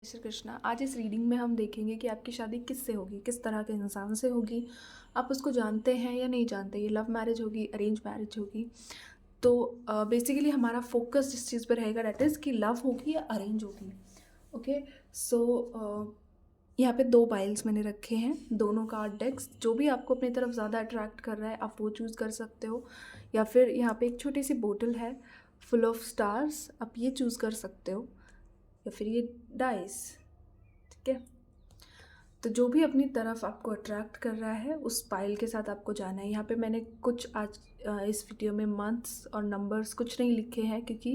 श्री कृष्णा। आज इस रीडिंग में हम देखेंगे कि आपकी शादी किससे होगी, किस तरह के इंसान से होगी, आप उसको जानते हैं या नहीं जानते, ये लव मैरिज होगी, अरेंज मैरिज होगी। तो बेसिकली हमारा फोकस जिस चीज़ पर रहेगा डेट इज़ कि लव होगी या अरेंज होगी। ओके, सो यहाँ पे 2 पाइल्स मैंने रखे हैं, दोनों कार्ड डेक्स। जो भी आपको अपनी तरफ ज़्यादा अट्रैक्ट कर रहा है आप वो चूज़ कर सकते हो, या फिर यहाँ पे एक छोटी सी बोतल है फुल ऑफ स्टार्स, आप ये चूज़ कर सकते हो, या फिर ये डाइस। ठीक है, तो जो भी अपनी तरफ आपको अट्रैक्ट कर रहा है उस पाइल के साथ आपको जाना है। यहाँ पे मैंने कुछ आज इस वीडियो में मंथ्स और नंबर्स कुछ नहीं लिखे हैं, क्योंकि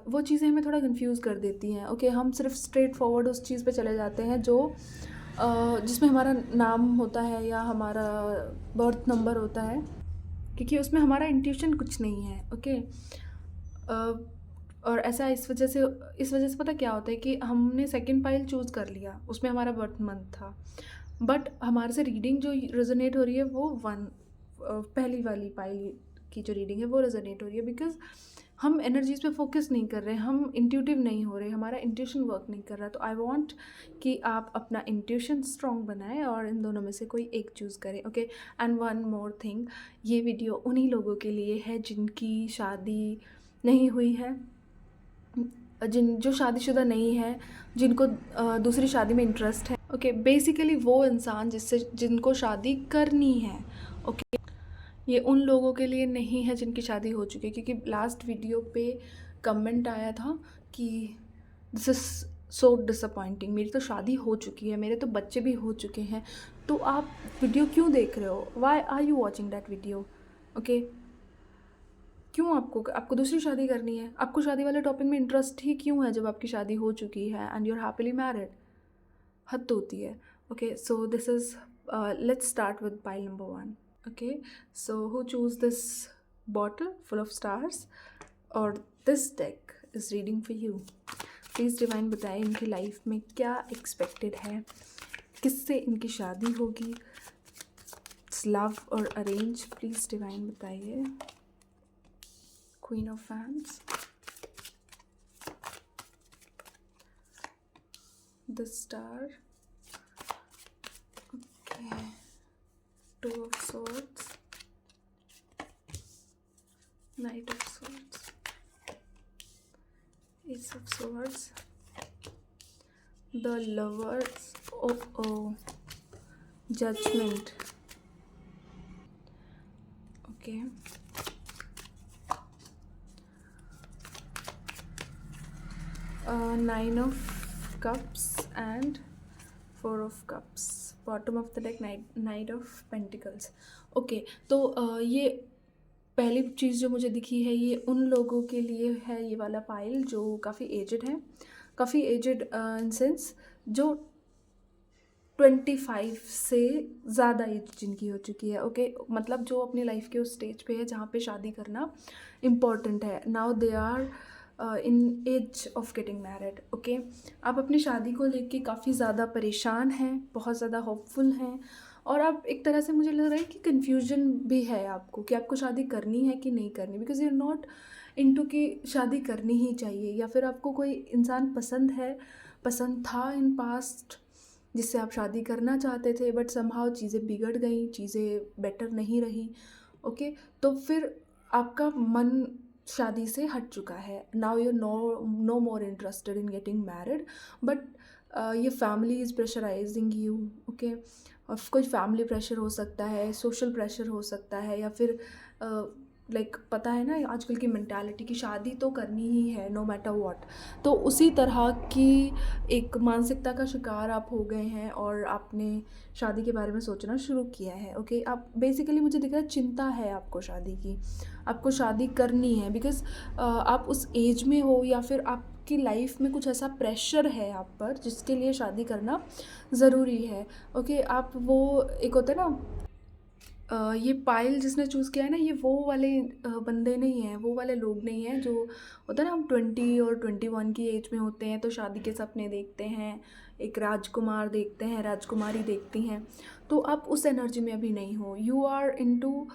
वो चीज़ें हमें थोड़ा कंफ्यूज कर देती हैं। ओके, हम सिर्फ स्ट्रेट फॉरवर्ड उस चीज़ पे चले जाते हैं जो जिसमें हमारा नाम होता है या हमारा बर्थ नंबर होता है, क्योंकि उसमें हमारा इंट्यूशन कुछ नहीं है। ओके, और ऐसा इस वजह से पता क्या होता है कि हमने सेकंड पाइल चूज़ कर लिया, उसमें हमारा बर्थ मंथ था, बट हमारे से रीडिंग जो रेजोनेट हो रही है वो पहली वाली पाइल की जो रीडिंग है वो रेजोनेट हो रही है, बिकॉज हम एनर्जीज पे फोकस नहीं कर रहे, हम इंट्यूटिव नहीं हो रहे, हमारा इंट्यूशन वर्क नहीं कर रहा। तो आई वांट कि आप अपना इंट्यूशन स्ट्रॉन्ग बनाएं और इन दोनों में से कोई एक चूज़ करें। Okay, and one more thing, ये वीडियो उन्हीं लोगों के लिए है जिनकी शादी नहीं हुई है, जो शादीशुदा नहीं है, जिनको दूसरी शादी में इंटरेस्ट है। ओके, बेसिकली वो इंसान जिनको शादी करनी है। ओके, ये उन लोगों के लिए नहीं है जिनकी शादी हो चुकी है, क्योंकि लास्ट वीडियो पे कमेंट आया था कि दिस इज़ सो डिसअपॉइंटिंग, मेरी तो शादी हो चुकी है, मेरे तो बच्चे भी हो चुके हैं, तो आप वीडियो क्यों देख रहे हो? Why are you watching that video? Okay, क्यों आपको दूसरी शादी करनी है? आपको शादी वाले टॉपिक में इंटरेस्ट ही क्यों है जब आपकी शादी हो चुकी है and you are happily married? हद होती है। Okay, so this is let's start with pile number 1। Okay, so who choose this bottle full of stars और this deck is reading for you. Please divine बताएं इनकी life में क्या expected है, किससे इनकी शादी होगी, लव और अरेंज। प्लीज़ डिवाइन बताइए। Queen of Wands, the Star, okay, Two of Swords, Knight of Swords, Ace of Swords, the Lovers, Judgment, okay, Nine of Cups and Four of Cups. Bottom of the deck, Knight of Pentacles. Okay, तो ये पहली चीज़ जो मुझे दिखी है ये उन लोगों के लिए है, ये वाला पाइल जो काफ़ी एजड है, काफ़ी एजड इन सेंस जो 25 से ज़्यादा एज जिनकी हो चुकी है। ओके, मतलब जो अपनी लाइफ के उस स्टेज पे है जहाँ पे शादी करना इम्पॉर्टेंट है। Now they are in age of getting married. Okay, आप अपनी शादी को लेके काफ़ी ज़्यादा परेशान हैं, बहुत ज़्यादा होपफुल हैं, और आप एक तरह से मुझे लग रहा है कि कन्फ्यूजन भी है आपको कि आपको शादी करनी है कि नहीं करनी, because you are not into कि शादी करनी ही चाहिए, या फिर आपको कोई इंसान पसंद था इन पास्ट जिससे आप शादी करना चाहते थे, बट समहाउ चीज़ें बिगड़ गई, चीज़ें बेटर नहीं रही। ओके, तो फिर आपका मन शादी से हट चुका है। Now you no more interested in getting married, but ये family is pressurising you. Okay, कोई फैमिली प्रेशर हो सकता है, सोशल प्रेशर हो सकता है, या फिर पता है ना आजकल की मेंटालिटी की शादी तो करनी ही है नो मैटर व्हाट। तो उसी तरह की एक मानसिकता का शिकार आप हो गए हैं और आपने शादी के बारे में सोचना शुरू किया है। ओके, आप बेसिकली मुझे दिख रहा है चिंता है आपको शादी की, आपको शादी करनी है, बिकॉज़ आप उस एज में हो, या फिर आपकी लाइफ में कुछ ऐसा प्रेशर है आप पर जिसके लिए शादी करना ज़रूरी है। ओके, आप वो एक होता है ना, ये पायल जिसने चूज़ किया है ना, ये वो वाले बंदे नहीं हैं, वो वाले लोग नहीं हैं जो होता है ना, हम 20 और 21 की एज में होते हैं तो शादी के सपने देखते हैं, एक राजकुमार देखते हैं, राजकुमारी देखती हैं। तो आप उस एनर्जी में अभी नहीं हो, you are into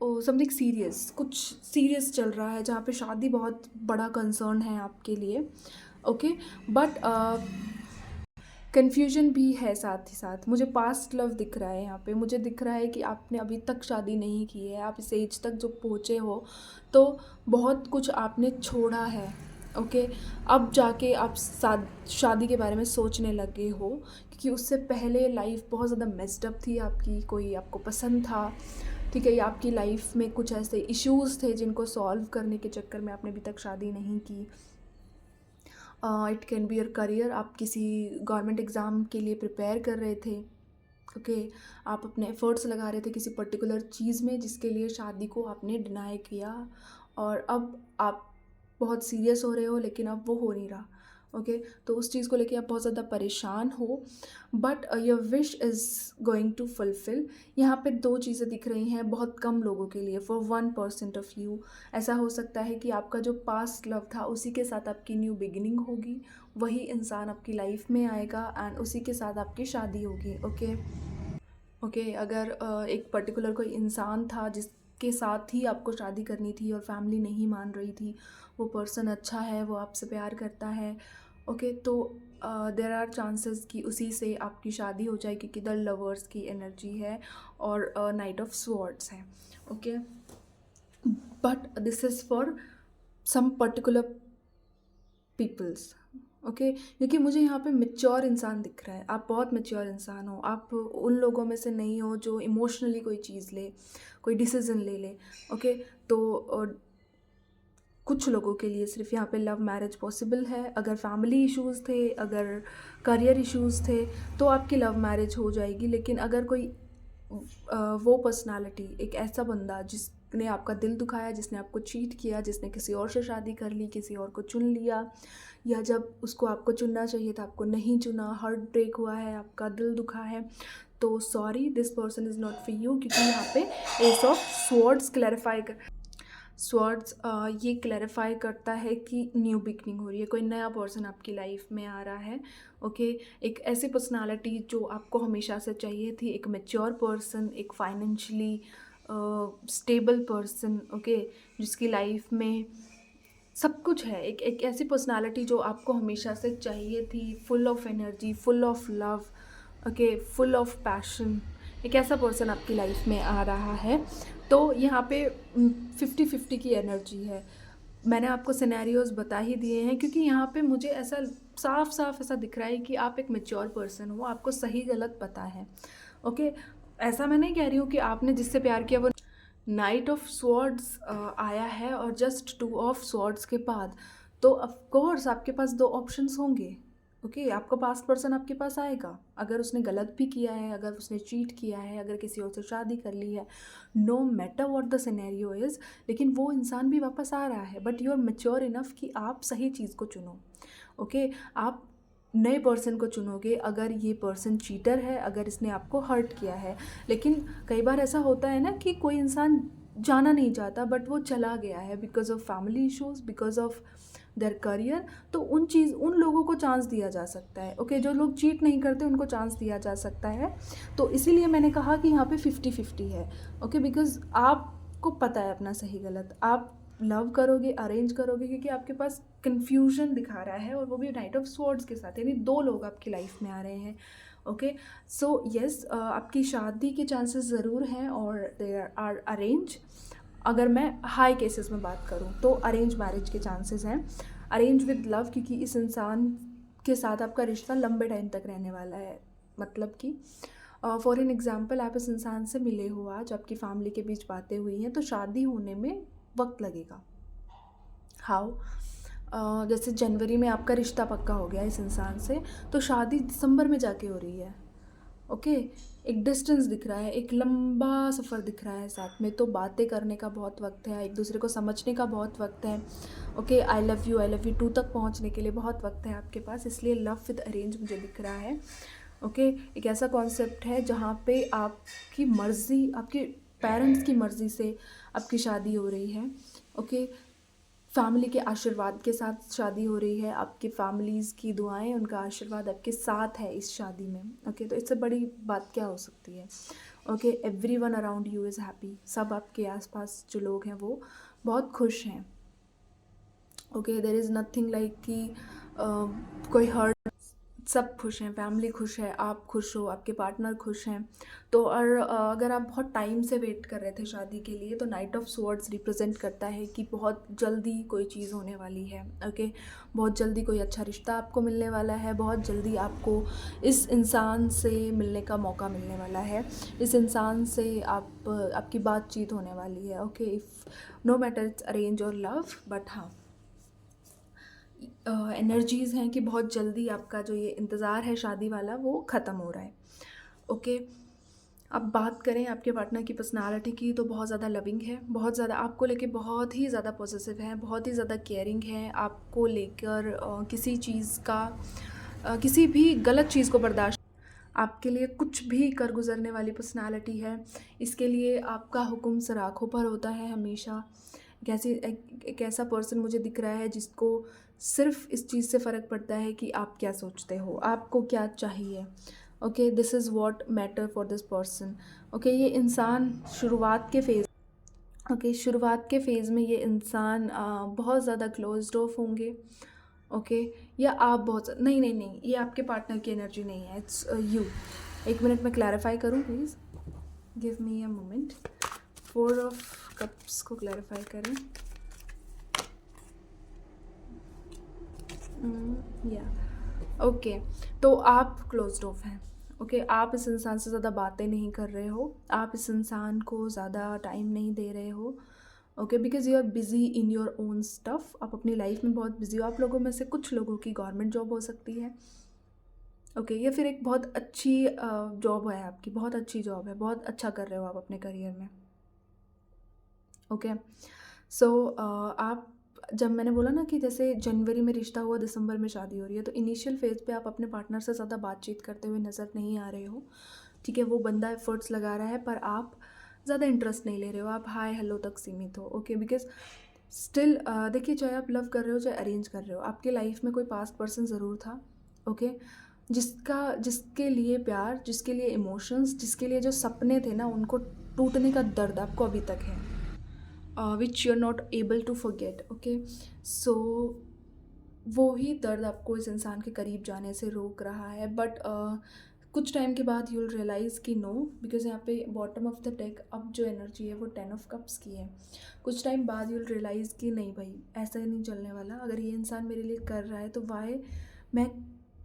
something serious, कुछ सीरियस चल रहा है जहाँ पे शादी बहुत बड़ा कंसर्न है आपके लिए। ओके, बट कन्फ्यूजन भी है साथ ही साथ। मुझे पास्ट लव दिख रहा है यहाँ पे, मुझे दिख रहा है कि आपने अभी तक शादी नहीं की है, आप इस एज तक जो पहुँचे हो तो बहुत कुछ आपने छोड़ा है। ओके, अब जाके आप शादी के बारे में सोचने लगे हो, क्योंकि उससे पहले लाइफ बहुत ज़्यादा मेस्ड अप थी आपकी, कोई आपको पसंद था, ठीक है, या आपकी लाइफ में कुछ ऐसे इश्यूज़ थे जिनको सॉल्व करने के चक्कर में आपने अभी तक शादी नहीं की। It can be your career, आप किसी गवर्नमेंट एग्ज़ाम के लिए प्रिपेयर कर रहे थे, ओके, आप अपने एफ़र्ट्स लगा रहे थे किसी पर्टिकुलर चीज़ में जिसके लिए शादी को आपने डिनाई किया, और अब आप बहुत सीरियस हो रहे हो लेकिन अब वो हो नहीं रहा। ओके, तो उस चीज़ को लेके आप बहुत ज़्यादा परेशान हो, but your wish is going to fulfil. यहाँ पे दो चीज़ें दिख रही हैं बहुत कम लोगों के लिए, फॉर 1% ऑफ यू। ऐसा हो सकता है कि आपका जो पास्ट लव था उसी के साथ आपकी न्यू बिगिनिंग होगी, वही इंसान आपकी लाइफ में आएगा एंड उसी के साथ आपकी शादी होगी। ओके, ओके, अगर एक पर्टिकुलर कोई इंसान था जिसके साथ ही आपको शादी करनी थी और फैमिली नहीं मान रही थी, वो पर्सन अच्छा है, वो आपसे प्यार करता है, ओके, तो देयर आर चांसेस कि उसी से आपकी शादी हो जाए, क्योंकि द लवर्स की एनर्जी है और नाइट ऑफ स्वॉर्ड्स है। Okay, but this is for some particular peoples. Okay, क्योंकि मुझे यहाँ पे मैच्योर इंसान दिख रहा है, आप बहुत मैच्योर इंसान हो, आप उन लोगों में से नहीं हो जो इमोशनली कोई चीज़ ले, कोई डिसीज़न ले ले। ओके, तो कुछ लोगों के लिए सिर्फ यहाँ पे लव मैरिज पॉसिबल है। अगर फैमिली इश्यूज़ थे, अगर करियर इश्यूज़ थे, तो आपकी लव मैरिज हो जाएगी। लेकिन अगर कोई वो पर्सनालिटी, एक ऐसा बंदा जिसने आपका दिल दुखाया, जिसने आपको चीट किया, जिसने किसी और से शादी कर ली, किसी और को चुन लिया, या जब उसको आपको चुनना चाहिए था आपको नहीं चुना, हार्ट ब्रेक हुआ है, आपका दिल दुखा है, तो sorry, this person is not for you. क्योंकि यहाँ पे एस ऑफ स्वॉर्ड्स ये क्लैरिफाई करता है कि न्यू बिगनिंग हो रही है, कोई नया पर्सन आपकी लाइफ में आ रहा है। ओके, एक ऐसी पर्सनालिटी जो आपको हमेशा से चाहिए थी, एक मैच्योर पर्सन, एक फाइनेंशियली स्टेबल पर्सन, ओके, जिसकी लाइफ में सब कुछ है, एक ऐसी पर्सनालिटी जो आपको हमेशा से चाहिए थी, full of energy, full of love, okay, full of passion. एक ऐसा पर्सन आपकी लाइफ में आ रहा है। तो यहाँ पे 50-50 की एनर्जी है। मैंने आपको सिनेरियोज़ बता ही दिए हैं, क्योंकि यहाँ पे मुझे ऐसा साफ साफ ऐसा दिख रहा है कि आप एक मैच्योर पर्सन हो, आपको सही गलत पता है। ओके, ऐसा मैं नहीं कह रही हूँ कि आपने जिससे प्यार किया वो नाइट ऑफ स्वॉर्ड्स आया है, और जस्ट 2 ऑफ स्वॉर्ड्स के बाद तो ऑफ कोर्स आपके पास 2 ऑप्शंस होंगे। ओके, आपका पास्ट पर्सन आपके पास आएगा, अगर उसने गलत भी किया है, अगर उसने चीट किया है, अगर किसी और से शादी कर ली है, no matter what the scenario is, लेकिन वो इंसान भी वापस आ रहा है। But you are mature enough कि आप सही चीज़ को चुनो। ओके, आप नए पर्सन को चुनोगे अगर ये पर्सन चीटर है, अगर इसने आपको हर्ट किया है। लेकिन कई बार ऐसा होता है ना कि कोई इंसान जाना नहीं चाहता बट वो चला गया है because of family issues, because of their career, तो उन लोगों को चांस दिया जा सकता है। ओके, जो लोग चीट नहीं करते उनको चांस दिया जा सकता है। तो इसीलिए मैंने कहा कि यहाँ पे 50-50 है। ओके, बिकॉज आपको पता है अपना सही गलत, आप लव करोगे, अरेंज करोगे, क्योंकि आपके पास कन्फ्यूजन दिखा रहा है, और वो भी नाइट ऑफ स्वॉर्ड्स के साथ, यानी 2 लोग आपकी लाइफ में आ रहे हैं। ओके, सो येस, आपकी शादी के चांसेस ज़रूर हैं, और दे आर अरेंज। अगर मैं हाई केसेस में बात करूं तो अरेंज मैरिज के चांसेस हैं, अरेंज विद लव, क्योंकि इस इंसान के साथ आपका रिश्ता लंबे टाइम तक रहने वाला है। मतलब कि फॉर एन एग्जांपल, आप इस इंसान से मिले हो, आज आपकी फैमिली के बीच बातें हुई हैं, तो शादी होने में वक्त लगेगा। हाउ, जैसे जनवरी में आपका रिश्ता पक्का हो गया इस इंसान से, तो शादी दिसंबर में जाके हो रही है। ओके, एक डिस्टेंस दिख रहा है, एक लंबा सफ़र दिख रहा है साथ में, तो बातें करने का बहुत वक्त है, एक दूसरे को समझने का बहुत वक्त है। ओके, आई लव यू 2 तक पहुंचने के लिए बहुत वक्त है आपके पास, इसलिए लव विद अरेंज मुझे दिख रहा है। ओके, एक ऐसा कॉन्सेप्ट है जहाँ पे आपकी मर्ज़ी, आपके पेरेंट्स की मर्ज़ी से आपकी शादी हो रही है। ओके, फैमिली के आशीर्वाद के साथ शादी हो रही है, आपके फैमिलीज़ की दुआएं, उनका आशीर्वाद आपके साथ है इस शादी में। ओके, तो इससे बड़ी बात क्या हो सकती है। Okay, everyone around you is happy, सब आपके आसपास जो लोग हैं वो बहुत खुश हैं। Okay, there is nothing like कि कोई हर्ट, सब खुश हैं, फैमिली खुश है, आप खुश हो, आपके पार्टनर खुश हैं। तो और अगर आप बहुत टाइम से वेट कर रहे थे शादी के लिए, तो नाइट ऑफ स्वॉर्ड्स रिप्रेजेंट करता है कि बहुत जल्दी कोई चीज़ होने वाली है। ओके, बहुत जल्दी कोई अच्छा रिश्ता आपको मिलने वाला है, बहुत जल्दी आपको इस इंसान से मिलने का मौका मिलने वाला है, इस इंसान से आपकी बातचीत होने वाली है। Okay, if no matter it's arrange और लव, बट हाँ, एनर्जीज़ हैं कि बहुत जल्दी आपका जो ये इंतज़ार है शादी वाला वो ख़त्म हो रहा है। ओके, अब बात करें आपके पार्टनर की पर्सनालिटी की, तो बहुत ज़्यादा लविंग है, बहुत ज़्यादा आपको लेके बहुत ही ज़्यादा पॉसेसिव है, बहुत ही ज़्यादा केयरिंग है, आपको लेकर किसी चीज़ का किसी भी गलत चीज़ को बर्दाश्त, आपके लिए कुछ भी कर गुजरने वाली पर्सनालिटी है। इसके लिए आपका हुक्म सराखों पर होता है हमेशा। एक ऐसा पर्सन मुझे दिख रहा है जिसको सिर्फ इस चीज़ से फ़र्क पड़ता है कि आप क्या सोचते हो, आपको क्या चाहिए। Okay, this is what matter for this person. Okay, ये इंसान शुरुआत के फेज़ शुरुआत के फ़ेज़ में ये इंसान बहुत ज़्यादा क्लोज्ड ऑफ होंगे। ओके, या आप बहुत नहीं नहीं नहीं, ये आपके पार्टनर की एनर्जी नहीं है, इट्स यू। एक मिनट में क्लैरिफाई करूँ please, give me a moment. 4 of cups को क्लैरिफाई करें। या ओके, तो आप क्लोज्ड ऑफ हैं। ओके, आप इस इंसान से ज़्यादा बातें नहीं कर रहे हो, आप इस इंसान को ज़्यादा टाइम नहीं दे रहे हो। Okay, because you are busy in your own stuff, आप अपनी लाइफ में बहुत बिज़ी हो। आप लोगों में से कुछ लोगों की गवर्नमेंट जॉब हो सकती है। ओके, या फिर एक बहुत अच्छी जॉब है आपकी, बहुत अच्छी जॉब है, बहुत अच्छा कर रहे हो आप अपने करियर में। ओके, सो आप, जब मैंने बोला ना कि जैसे जनवरी में रिश्ता हुआ, दिसंबर में शादी हो रही है, तो इनिशियल फेज़ पे आप अपने पार्टनर से ज़्यादा बातचीत करते हुए नज़र नहीं आ रहे हो। ठीक है, वो बंदा एफर्ट्स लगा रहा है, पर आप ज़्यादा इंटरेस्ट नहीं ले रहे हो, आप हाय हेलो तक सीमित हो। ओके, बिकॉज़ स्टिल देखिए, चाहे आप लव कर रहे हो चाहे अरेंज कर रहे हो, आपके लाइफ में कोई पास्ट पर्सन ज़रूर था। ओके, जिसके लिए प्यार, जिसके लिए इमोशंस, जिसके लिए जो सपने थे ना, उनको टूटने का दर्द आपको अभी तक है, which you are not able to forget. Okay, so वो ही दर्द आपको इस इंसान के करीब जाने से रोक रहा है। बट कुछ टाइम के बाद यू विल रियलाइज़ कि नो, बिकॉज यहाँ पे बॉटम ऑफ द डेक अब जो एनर्जी है वो 10 ऑफ कप्स की है। कुछ टाइम बाद यू विल रियलाइज़ कि नहीं भाई, ऐसा ही नहीं चलने वाला, अगर ये इंसान मेरे लिए कर रहा है तो वाई मैं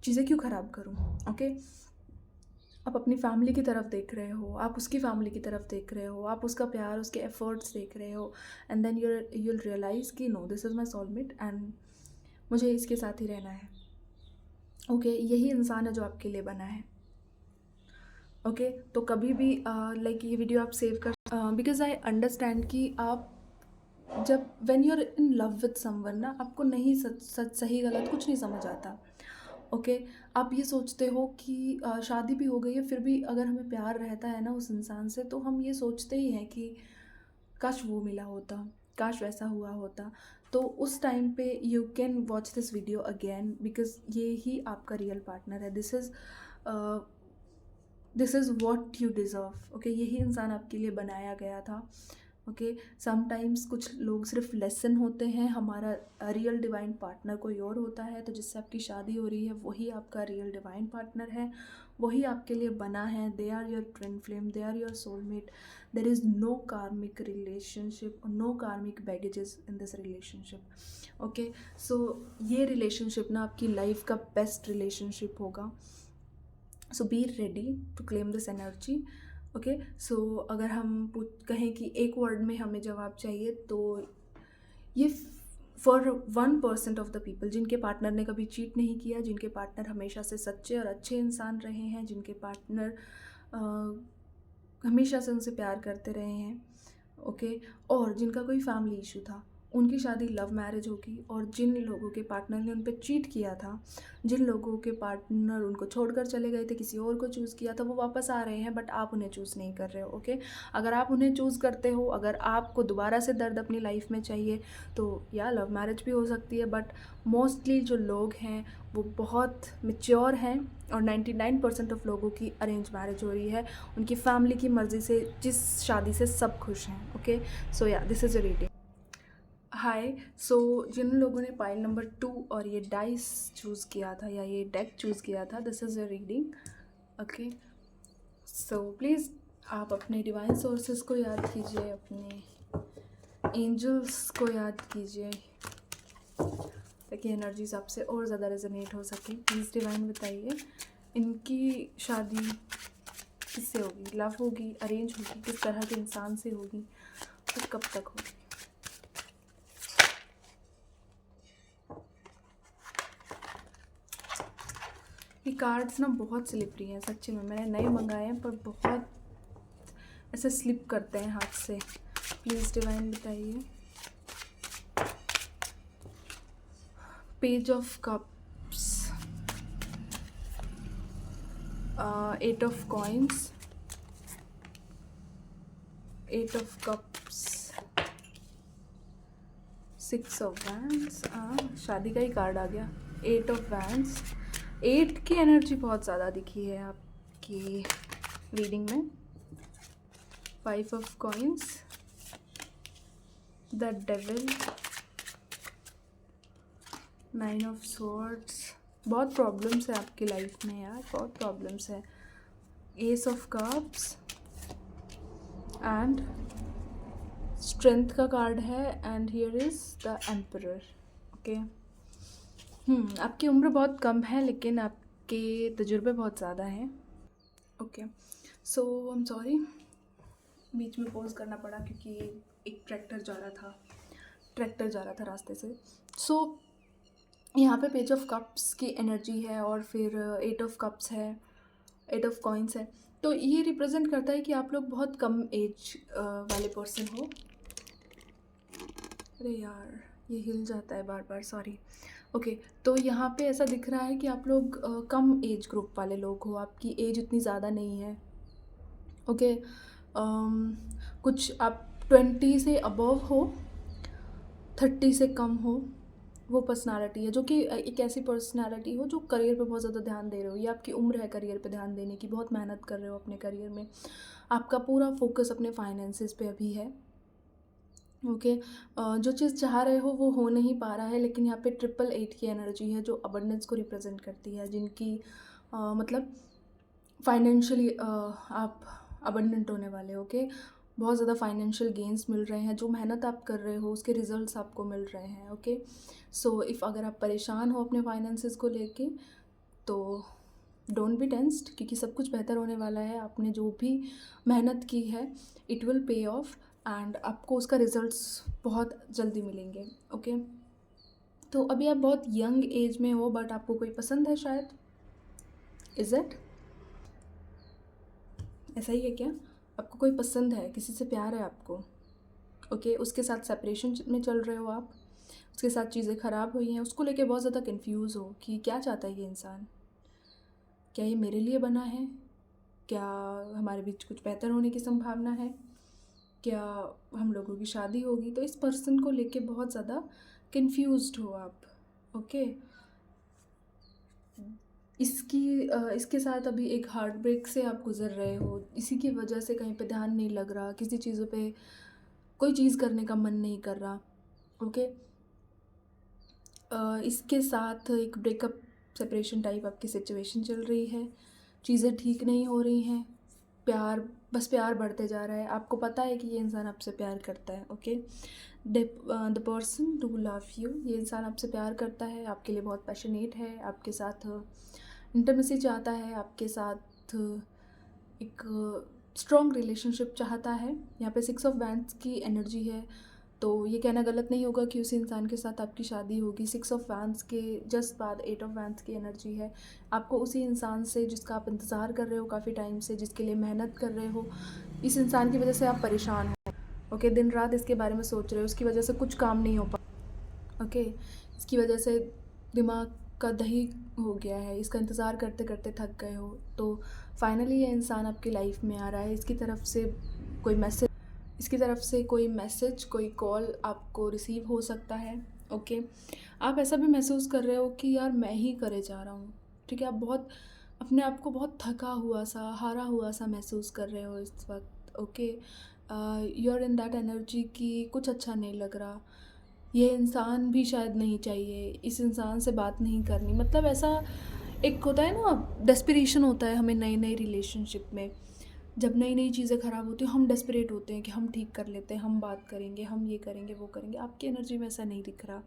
चीज़ें क्यों ख़राब करूँ। ओके, आप अपनी फैमिली की तरफ देख रहे हो, आप उसकी फैमिली की तरफ देख रहे हो, आप उसका प्यार, उसके एफर्ट्स देख रहे हो, एंड देन यूल रियलाइज़ कि no, this is my soulmate and मुझे इसके साथ ही रहना है। ओके, यही इंसान है जो आपके लिए बना है। ओके, तो कभी भी लाइक ये वीडियो आप सेव कर, बिकॉज आई अंडरस्टैंड कि आप जब when you are in love with someone ना, आपको नहीं सच सही गलत कुछ नहीं समझ आता। ओके, आप ये सोचते हो कि शादी भी हो गई है, फिर भी अगर हमें प्यार रहता है ना उस इंसान से, तो हम ये सोचते ही हैं कि काश वो मिला होता, काश वैसा हुआ होता। तो उस टाइम पे you can watch this video again, because ये ही आपका रियल पार्टनर है। This is what you deserve. Okay, यही इंसान आपके लिए बनाया गया था। ओके, समटाइम्स कुछ लोग सिर्फ लेसन होते हैं, हमारा रियल डिवाइन पार्टनर कोई और होता है, तो जिससे आपकी शादी हो रही है वही आपका रियल डिवाइन पार्टनर है, वही आपके लिए बना है। They are your twin flame, they are your soulmate. There is no karmic relationship, no karmic baggages in this relationship. Okay, so ये रिलेशनशिप ना आपकी लाइफ का बेस्ट रिलेशनशिप होगा। So be ready to claim this energy. Okay, so अगर हम कहें कि एक वर्ड में हमें जवाब चाहिए, तो ये फॉर 1% ऑफ द पीपल जिनके पार्टनर ने कभी चीट नहीं किया, जिनके पार्टनर हमेशा से सच्चे और अच्छे इंसान रहे हैं, जिनके पार्टनर हमेशा से उनसे प्यार करते रहे हैं। ओके, और जिनका कोई फैमिली इशू था, उनकी शादी लव मैरिज होगी। और जिन लोगों के पार्टनर ने उन पर चीट किया था, जिन लोगों के पार्टनर उनको छोड़कर चले गए थे, किसी और को चूज़ किया था, वो वापस आ रहे हैं, बट आप उन्हें चूज़ नहीं कर रहे हो। ओके, अगर आप उन्हें चूज़ करते हो, अगर आपको दोबारा से दर्द अपनी लाइफ में चाहिए, तो या लव मैरिज भी हो सकती है, बट मोस्टली जो लोग हैं वो बहुत मेच्योर हैं, और 99% ऑफ लोगों की अरेंज मैरिज हो रही है, उनकी फैमिली की मर्ज़ी से, जिस शादी से सब खुश हैं। ओके, सो या दिस इज़ अ रीडिंग। हाय। सो जिन लोगों ने पाइल नंबर 2 और ये डाइस चूज़ किया था या ये डेक चूज़ किया था, this is your reading. Okay, so please आप अपने डिवाइन सोर्सेस को याद कीजिए, अपने एंजल्स को याद कीजिए, ताकि एनर्जीज आपसे और ज़्यादा रेजोनेट हो सके। प्लीज़ डिवाइन बताइए, इनकी शादी किससे होगी? लव होगी, अरेंज होगी, किस तरह के इंसान से होगी, और कब तक होगी? ये कार्ड्स ना बहुत स्लिपरी हैं सच्ची में, मैंने नए मंगाए हैं पर बहुत ऐसे स्लिप करते हैं हाथ से। प्लीज़ डिवाइन बताइए। Page of cups, 8 of coins, 8 of cups, 6 of wands. शादी का ही कार्ड आ गया। 8 ऑफ वैंड्स, 8 की एनर्जी बहुत ज़्यादा दिखी है आपकी रीडिंग में। 5 of coins, the devil, 9 of swords. बहुत प्रॉब्लम्स है आपकी लाइफ में यार, बहुत प्रॉब्लम्स है। S of cups and strength का कार्ड है, and here is the emperor. Okay, आपकी उम्र बहुत कम है लेकिन आपके तजुर्बे बहुत ज़्यादा हैं। Okay, so I am sorry, बीच में पॉज करना पड़ा क्योंकि एक ट्रैक्टर जा रहा था रास्ते से। सो यहाँ पे पेज ऑफ कप्स की एनर्जी है और फिर 8 ऑफ कप्स है, 8 ऑफ कॉइन्स है। तो ये रिप्रेजेंट करता है कि आप लोग बहुत कम एज वाले पर्सन हो। अरे यार, ये हिल जाता है बार बार, सॉरी। ओके, तो यहाँ पे ऐसा दिख रहा है कि आप लोग कम एज ग्रुप वाले लोग हो, आपकी एज उतनी ज़्यादा नहीं है। ओके, कुछ आप 20 से अबव हो, 30 से कम हो, वो पर्सनालिटी है जो कि एक ऐसी पर्सनालिटी हो जो करियर पे बहुत ज़्यादा ध्यान दे रहे हो। ये आपकी उम्र है करियर पे ध्यान देने की, बहुत मेहनत कर रहे हो अपने करियर में, आपका पूरा फोकस अपने फाइनेंसेस पे अभी है। ओके, जो चीज़ चाह रहे हो वो हो नहीं पा रहा है, लेकिन यहाँ पे 888 की एनर्जी है जो अबंडेंस को रिप्रेजेंट करती है, जिनकी मतलब फाइनेंशियली आप अबंडेंट होने वाले हो। ओके, बहुत ज़्यादा फाइनेंशियल गेन्स मिल रहे हैं, जो मेहनत आप कर रहे हो उसके रिजल्ट्स आपको मिल रहे हैं। ओके, सो इफ़ अगर आप परेशान हो अपने फाइनेंसेस को लेके तो डोंट बी टेंस्ड, क्योंकि सब कुछ बेहतर होने वाला है। आपने जो भी मेहनत की है it will pay of, and आपको उसका रिजल्ट्स बहुत जल्दी मिलेंगे। ओके, तो अभी आप बहुत यंग एज में हो बट आपको कोई पसंद है शायद, इज़ इट? ऐसा ही है क्या? आपको कोई पसंद है, किसी से प्यार है आपको। ओके, उसके साथ सेपरेशन में चल रहे हो आप, उसके साथ चीज़ें ख़राब हुई हैं, उसको लेके बहुत ज़्यादा कंफ्यूज हो कि क्या चाहता है ये इंसान, क्या ये मेरे लिए बना है, क्या हमारे बीच कुछ बेहतर होने की संभावना है, क्या हम लोगों की शादी होगी। तो इस पर्सन को लेके बहुत ज़्यादा कंफ्यूज्ड हो आप। ओके, इसके साथ अभी एक हार्ट ब्रेक से आप गुज़र रहे हो, इसी की वजह से कहीं पे ध्यान नहीं लग रहा, किसी चीज़ों पे कोई चीज़ करने का मन नहीं कर रहा। ओके, इसके साथ एक ब्रेकअप सेपरेशन टाइप आपकी सिचुएशन चल रही है, चीज़ें ठीक नहीं हो रही हैं, प्यार बढ़ते जा रहा है, आपको पता है कि ये इंसान आपसे प्यार करता है। Okay, the person do love you, ये इंसान आपसे प्यार करता है, आपके लिए बहुत पैशनेट है, आपके साथ इंटीमेसी चाहता है, आपके साथ एक स्ट्रॉन्ग रिलेशनशिप चाहता है। यहाँ पे 6 ऑफ वैंड्स की एनर्जी है, तो ये कहना गलत नहीं होगा कि उसी इंसान के साथ आपकी शादी होगी। 6 ऑफ वैंड्स के जस्ट बाद 8 ऑफ वैंड्स की एनर्जी है। आपको उसी इंसान से जिसका आप इंतज़ार कर रहे हो काफ़ी टाइम से, जिसके लिए मेहनत कर रहे हो, इस इंसान की वजह से आप परेशान हो। ओके, दिन रात इसके बारे में सोच रहे हो, उसकी वजह से कुछ काम नहीं हो पा। ओके, इसकी वजह से दिमाग का दही हो गया है, इसका इंतज़ार करते करते थक गए हो। तो फाइनली ये इंसान आपकी लाइफ में आ रहा है, इसकी तरफ से कोई मैसेज, कोई कॉल आपको रिसीव हो सकता है। ओके, आप ऐसा भी महसूस कर रहे हो कि यार मैं ही करे जा रहा हूँ। ठीक है, आप बहुत अपने आप को बहुत थका हुआ सा, हारा हुआ सा महसूस कर रहे हो इस वक्त। Okay, you are in that energy कि कुछ अच्छा नहीं लग रहा, ये इंसान भी शायद नहीं चाहिए, इस इंसान से बात नहीं करनी, मतलब ऐसा एक होता है ना, डेस्परेशन होता है हमें नई नई रिलेशनशिप में। जब नई नई चीज़ें ख़राब होती हैं हम डेस्परेट होते हैं कि हम ठीक कर लेते हैं, हम बात करेंगे, हम ये करेंगे, वो करेंगे। आपकी एनर्जी में ऐसा नहीं दिख रहा।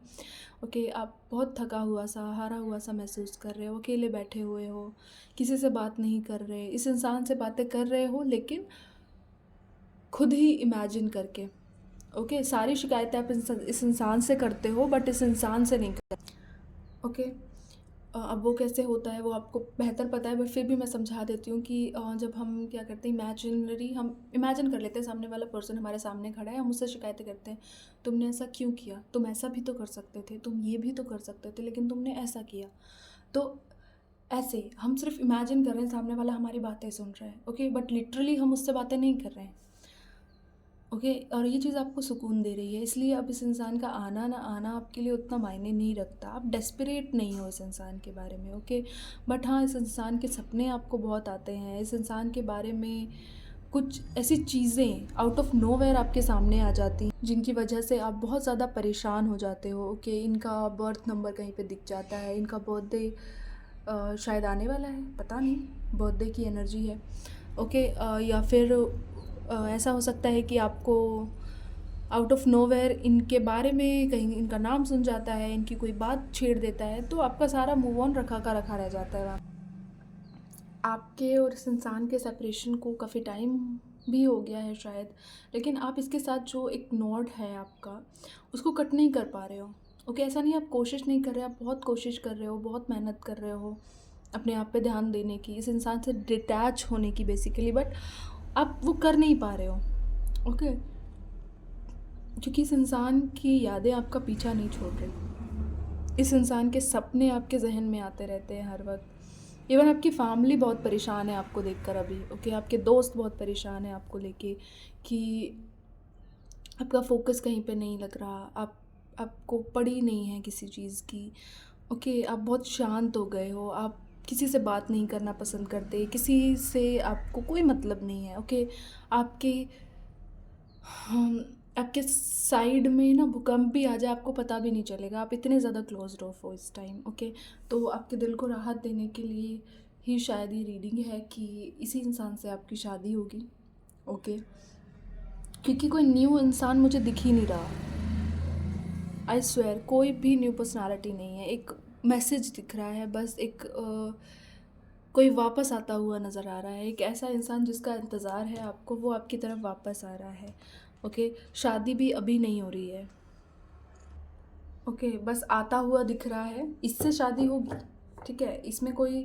ओके, आप बहुत थका हुआ सा, हारा हुआ सा महसूस कर रहे हो, अकेले बैठे हुए हो, किसी से बात नहीं कर रहे, इस इंसान से बातें कर रहे हो लेकिन खुद ही इमेजिन करके। ओके, सारी शिकायतें आप इस इंसान से करते हो बट इस इंसान से नहीं करते। ओके, अब वो कैसे होता है वो आपको बेहतर पता है, बट फिर भी मैं समझा देती हूँ कि जब हम क्या करते हैं, हम इमेजिन कर लेते हैं सामने वाला पर्सन हमारे सामने खड़ा है, हम उससे शिकायतें करते हैं, तुमने ऐसा क्यों किया, तुम ऐसा भी तो कर सकते थे, तुम ये भी तो कर सकते थे, लेकिन तुमने ऐसा किया। तो ऐसे हम सिर्फ इमेजिन कर रहे हैं सामने वाला हमारी बातें सुन रहा है। ओके, बट लिटरली हम उससे बातें नहीं कर रहे हैं। ओके, और ये चीज़ आपको सुकून दे रही है, इसलिए अब इस इंसान का आना ना आना आपके लिए उतना मायने नहीं रखता। आप डेस्परेट नहीं हो इस इंसान के बारे में। ओके, बट हाँ, इस इंसान के सपने आपको बहुत आते हैं, इस इंसान के बारे में कुछ ऐसी चीज़ें आउट ऑफ नोवेयर आपके सामने आ जाती हैं जिनकी वजह से आप बहुत ज़्यादा परेशान हो जाते हो। ओके, इनका बर्थ नंबर कहीं पे दिख जाता है, इनका बर्थडे शायद आने वाला है, पता नहीं, बर्थडे की एनर्जी है। ओके, या फिर ऐसा हो सकता है कि आपको आउट ऑफ नोवेयर इनके बारे में कहीं इनका नाम सुन जाता है, इनकी कोई बात छेड़ देता है, तो आपका सारा मूव ऑन रखा का रखा रह जाता है वहाँ। आपके और इस इंसान के सेपरेशन को काफ़ी टाइम भी हो गया है शायद, लेकिन आप इसके साथ जो एक नॉट है आपका, उसको कट नहीं कर पा रहे हो। ओके, ऐसा नहीं आप कोशिश नहीं कर रहे, आप बहुत कोशिश कर रहे हो, बहुत मेहनत कर रहे हो अपने आप पे ध्यान देने की, इस इंसान से डिटैच होने की बेसिकली, बट आप वो कर नहीं पा रहे हो। ओके, क्योंकि इस इंसान की यादें आपका पीछा नहीं छोड़ रही, इस इंसान के सपने आपके जहन में आते रहते हैं हर वक्त। इवन आपकी फैमिली बहुत परेशान है आपको देखकर अभी। ओके, आपके दोस्त बहुत परेशान हैं आपको लेके कि आपका फोकस कहीं पे नहीं लग रहा, आपको पड़ी नहीं है किसी चीज़ की। ओके, आप बहुत शांत हो गए हो, आप किसी से बात नहीं करना पसंद करते, किसी से आपको कोई मतलब नहीं है। ओके, आपके हम आपके साइड में ना भूकंप भी आ जाए आपको पता भी नहीं चलेगा, आप इतने ज़्यादा क्लोज्ड ऑफ हो इस टाइम। ओके, तो आपके दिल को राहत देने के लिए ही शायद ये रीडिंग है कि इसी इंसान से आपकी शादी होगी। ओके, क्योंकि कोई न्यू इंसान मुझे दिख ही नहीं रहा। आई स्वेयर कोई भी न्यू पर्सनालिटी नहीं है, एक मैसेज दिख रहा है बस, एक कोई वापस आता हुआ नज़र आ रहा है, एक ऐसा इंसान जिसका इंतज़ार है आपको, वो आपकी तरफ वापस आ रहा है। ओके, शादी भी अभी नहीं हो रही है। ओके, बस आता हुआ दिख रहा है, इससे शादी होगी। ठीक है, इसमें कोई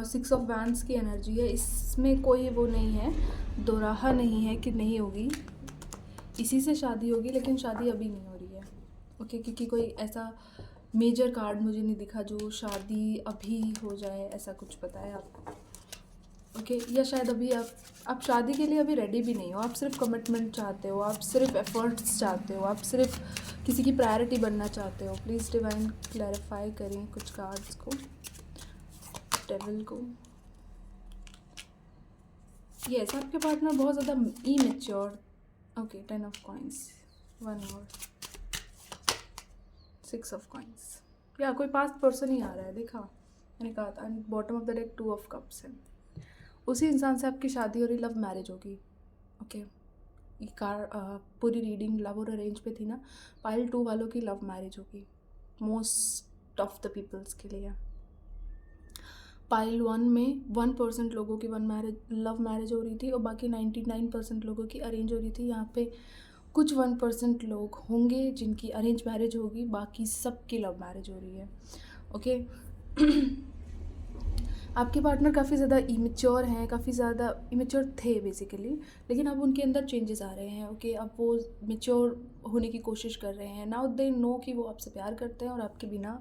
6 ऑफ वैंड्स की एनर्जी है, इसमें कोई वो नहीं है, दोराहा नहीं है कि नहीं होगी, इसी से शादी होगी, लेकिन शादी अभी नहीं हो रही है। ओके, क्योंकि कोई ऐसा मेजर कार्ड मुझे नहीं दिखा जो शादी अभी हो जाए, ऐसा कुछ पता है आपको। ओके, या शायद अभी आप शादी के लिए अभी रेडी भी नहीं हो, आप सिर्फ कमिटमेंट चाहते हो, आप सिर्फ एफर्ट्स चाहते हो, आप सिर्फ किसी की प्रायोरिटी बनना चाहते हो। प्लीज़ डिवाइन क्लैरिफाई करें कुछ कार्ड्स को, डेविल को। यस, आपके पार्टनर बहुत ज़्यादा इमेच्योर। ओके, 10 ऑफ कॉइंस, 1 और 6 ऑफ कॉइंस, या कोई पास्ट पर्सन ही आ रहा है, देखा मैंने कहा था। And bottom of the deck 2 of cups है, उसी इंसान से आपकी शादी हो रही, लव मैरिज होगी। ओके, ये पूरी रीडिंग लव और अरेंज पे थी ना, पाइल 2 वालों की लव मैरिज होगी मोस्ट ऑफ द पीपल्स के लिए। पाइल 1 में 1% लोगों की लव मैरिज हो रही थी और बाकी 99% लोगों की अरेंज हो रही थी। यहाँ पे कुछ 1% लोग होंगे जिनकी अरेंज मैरिज होगी, बाकी सबकी लव मैरिज हो रही है। ओके, आपके पार्टनर काफ़ी ज़्यादा इमेच्योर हैं, काफ़ी ज़्यादा इमेच्योर थे बेसिकली, लेकिन अब उनके अंदर चेंजेस आ रहे हैं। ओके, अब वो मेच्योर होने की कोशिश कर रहे हैं। नाउ दे नो कि वो आपसे प्यार करते हैं और आपके बिना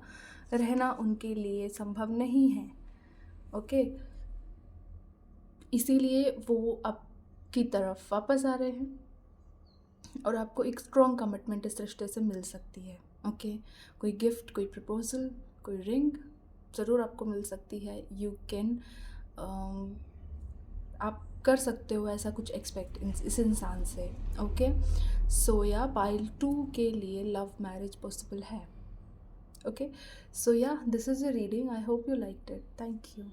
रहना उनके लिए संभव नहीं है। ओके, इसीलिए वो आपकी तरफ वापस आ रहे हैं और आपको एक स्ट्रॉन्ग कमिटमेंट इस रिश्ते से मिल सकती है। ओके, कोई गिफ्ट, कोई प्रपोजल, कोई रिंग ज़रूर आपको मिल सकती है। यू कैन आप कर सकते हो ऐसा कुछ एक्सपेक्ट इस इंसान से। ओके, सो या पाइल 2 के लिए लव मैरिज पॉसिबल है। ओके, सो या this is a reading, I hope you liked it, thank you.